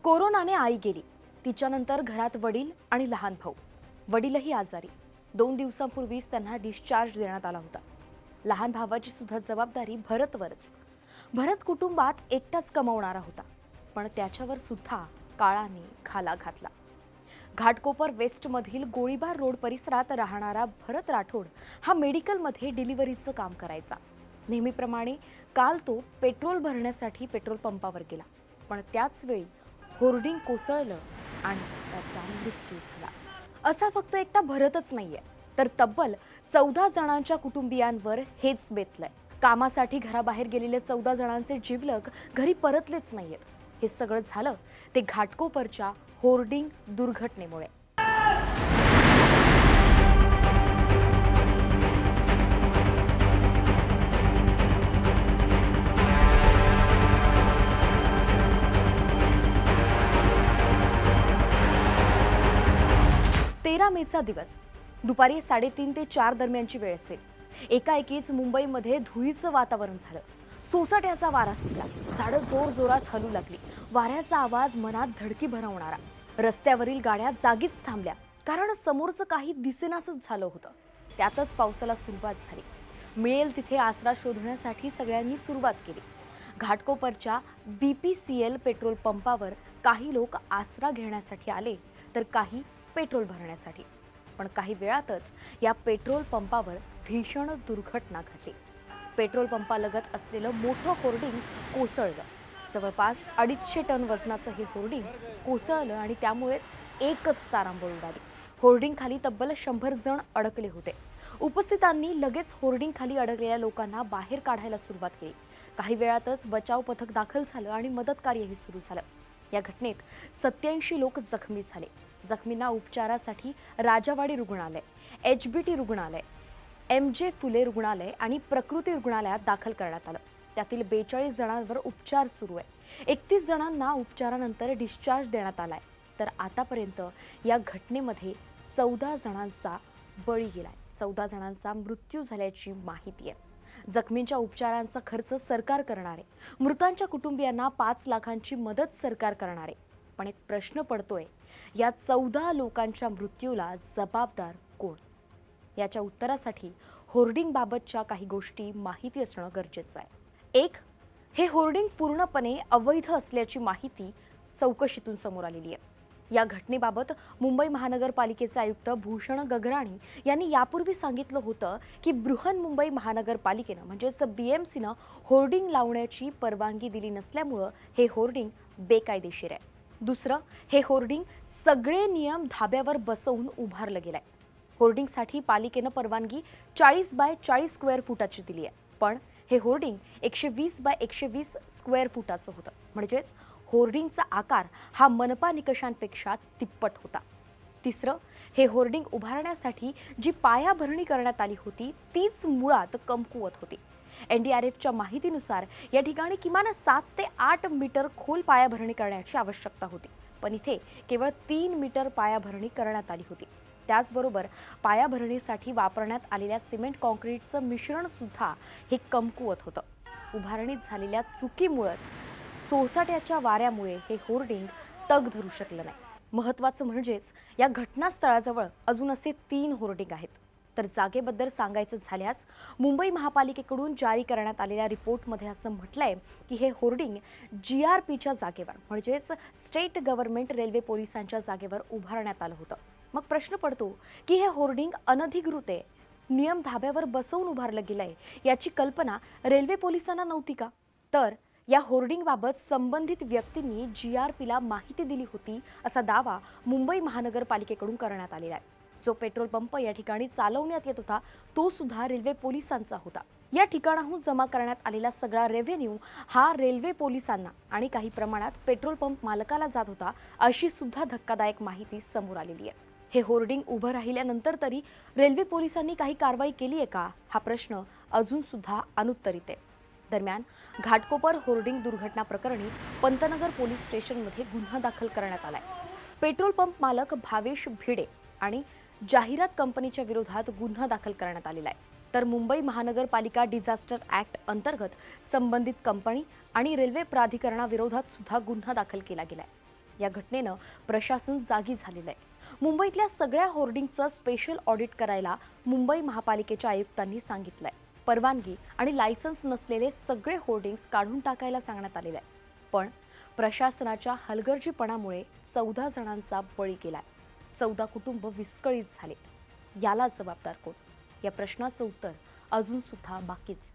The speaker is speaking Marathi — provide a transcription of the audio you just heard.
कोरोनाने आई गेली. तिच्यानंतर घरात वडील आणि लहान भाऊ. वडीलही आजारी. 2 दिवसांपूर्वीच त्यांना डिस्चार्ज देण्यात आला होता. लहान भावाची सुद्धा जबाबदारी भरतवरच. भरत कुटुंबात एकटाच कमावणारा होता, पण त्याच्यावर सुद्धा काळाने घाला घातला. घाटकोपर वेस्टमधील गोळीबार रोड परिसरात राहणारा भरत राठोड हा मेडिकलमध्ये डिलिव्हरीचं काम करायचा. नेहमीप्रमाणे काल तो पेट्रोल भरण्यासाठी पेट्रोल पंपावर गेला, पण त्याच वेळी होर्डिंग कोसळलं आणि त्याचा मृत्यू झाला. असा फक्त एकटा भरतच नाहीये, तर तब्बल 14 जणांच्या कुटुंबियांवर हेच बेतलंय. कामासाठी घराबाहेर गेलेले 14 जणांचे जिवलग घरी परतलेच नाहीयेत. हे सगळं झालं ते घाटकोपरच्या होर्डिंग दुर्घटनेमुळे. मेचा दिवस दुपारी 3:30 ते 4 दरम्यानची वेळ असेल. एकाएकीच मुंबईमध्ये धुळीचं वातावरण झालं. सोसाट्याचा वारा सुटला. झाडं जोरजोरात हलू लागली. वाऱ्याचा आवाज मनात धडकी भरवणारा. रस्त्यावरील गाड्या जागीच थांबल्या, कारण समोरचं काही दिसेनासच झालं होतं. त्यातच पावसाला सुरुवात झाली. मिळेल तिथे आसरा शोधण्यासाठी सगळ्यांनी सुरुवात केली. घाटकोपरच्या BPCL पेट्रोल पंपावर काही लोक आसरा घेण्यासाठी आले, तर काही पेट्रोल भरण्यासाठी. पण काही वेळातच या पेट्रोल पंपावर भीषण दुर्घटना घडली. पेट्रोल पंपालगत असलेलं मोठं होर्डिंग कोसळलं. जवळपास 250 टन वजनाचं हे होर्डिंग कोसळलं आणि त्यामुळेच एकच तारांबळ उडाली. होर्डिंग खाली तब्बल 100 जण अडकले होते. उपस्थितांनी लगेच होर्डिंग खाली अडकलेल्या लोकांना बाहेर काढायला सुरुवात केली. काही वेळातच बचाव पथक दाखल झालं आणि मदत कार्यही सुरू झालं. या घटनेत 87 लोक जखमी झाले. जखमींना उपचारासाठी राजावाडी रुग्णालय, HBT रुग्णालय, MJ फुले रुग्णालय आणि प्रकृती रुग्णालयात दाखल करण्यात आलं. त्यातील 42 जणांवर उपचार सुरू आहे. 31 जणांना उपचारानंतर डिस्चार्ज देण्यात आलाय. तर आतापर्यंत या घटनेमध्ये 14 जणांचा बळी गेलाय. 14 जणांचा मृत्यू झाल्याची माहिती आहे. जखमींच्या उपचारांचा खर्च सरकार करणार आहे. मृतांच्या कुटुंबियांना 5 लाखांची मदत सरकार करणार आहे. पण एक प्रश्न पडतोय, या 14 लोकांच्या मृत्यूला जबाबदार कोण? याच्या उत्तरासाठी होर्डिंग बाबतच्या काही गोष्टी माहिती असणं गरजेचं आहे. 1. हे होर्डिंग पूर्णपणे अवैध असल्याची माहिती चौकशीतून समोर आलेली आहे. या घटनेबाबत मुंबई महानगरपालिकेचे आयुक्त भूषण गगराणी यांनी यापूर्वी सांगितलं होतं की बृहन्मुंबई महानगरपालिकेनं म्हणजेच BMCनं होर्डिंग लावण्याची परवानगी दिली नसल्यामुळं हे होर्डिंग बेकायदेशीर आहे. दुसरं, हे होर्डिंग सगळे नियम धाब्यावर बसवून उभारलं गेलंय. होर्डिंगसाठी पालिकेनं परवानगी 40 बाय 40 स्क्वेअर फुटाची दिली आहे, पण हे होर्डिंग 120 बाय 120 स्क्वेअर फुटाचं होतं. म्हणजेच होर्डिंगचा आकार हा मनपा निकषांपेक्षा तिप्पट होता. तिसरं, हे होर्डिंग उभारण्यासाठी जी पायाभरणी करण्यात आली होती तीच मुळात कमकुवत होती. NDRFच्या माहितीनुसार या ठिकाणी किमान 7 ते 8 मीटर खोल पायाभरणी करण्याची आवश्यकता होती, पण इथे केवळ 3 मीटर पायाभरणी करण्यात आली होती. त्याचबरोबर पायाभरणीसाठी वापरण्यात आलेल्या सिमेंट कॉन्क्रीटचं मिश्रण सुद्धा हे कमकुवत होतं. उभारणीत झालेल्या चुकीमुळेच सोसाट्याच्या वाऱ्यामुळे हे होर्डिंग तग धरू शकलं नाही. महत्त्वाचं म्हणजेच या घटनास्थळाजवळ अजून असे 3 होर्डिंग आहेत. तर जागेबद्दल सांगायचं झाल्यास मुंबई महापालिकेकडून जारी करण्यात आलेल्या रिपोर्टमध्ये असं म्हटलंय की हे होर्डिंग GRPच्या जागेवर म्हणजेच स्टेट गव्हर्नमेंट रेल्वे पोलिसांच्या जागेवर उभारण्यात आलं होतं. मग प्रश्न पडतो की हे होर्डिंग अनधिकृत आहे, नियम धाब्यावर बसवून उभारलं गेलंय, याची कल्पना रेल्वे पोलिसांना नव्हती का? तर या होर्डिंगबाबत संबंधित व्यक्तींनी GRPला माहिती दिली होती असा दावा मुंबई महानगरपालिकेकडून करण्यात आलेला आहे. जो पेट्रोल पंप या ठिकाणी चालवण्यात येत होता तो सुद्धा रेल्वे पोलिसांचा होता. या ठिकाणाहून जमा करण्यात आलेला सगळा रेव्हेन्यू हा रेल्वे पोलिसांना आणि काही प्रमाणात पेट्रोल पंप मालकाला जात होता, अशी सुद्धा धक्कादायक माहिती समोर आलेली आहे. हे होर्डिंग उभं राहिल्यानंतर तरी रेल्वे पोलिसांनी काही कारवाई केली आहे का, हा प्रश्न अजून सुद्धा अनुत्तरित आहे. दरम्यान घाटकोपर होर्डिंग दुर्घटना प्रकरणी पंतनगर पोलीस स्टेशनमध्ये गुन्हा दाखल करण्यात आलाय. पेट्रोल पंप मालक भावेश भिडे आणि जाहिरात कंपनीच्या विरोधात गुन्हा दाखल करण्यात आलेला आहे. तर मुंबई महानगरपालिका डिझास्टर ॲक्ट अंतर्गत संबंधित कंपनी आणि रेल्वे प्राधिकरणाविरोधात सुद्धा गुन्हा दाखल केला गेलाय. या घटनेनं प्रशासन जागी झालेलं आहे. मुंबईतल्या सगळ्या होर्डिंगचं स्पेशल ऑडिट करायला मुंबई महापालिकेच्या आयुक्तांनी सांगितलंय. परवानगी आणि लायसन्स नसलेले सगळे होर्डिंग्स काढून टाकायला सांगण्यात आलेलं आहे. पण प्रशासनाच्या हलगर्जीपणामुळे 14 जणांचा बळी गेलाय. 14 कुटुंब विस्कळीत झाले. याला जबाबदार कोण? या प्रश्नाचं उत्तर अजून सुद्धा बाकीच.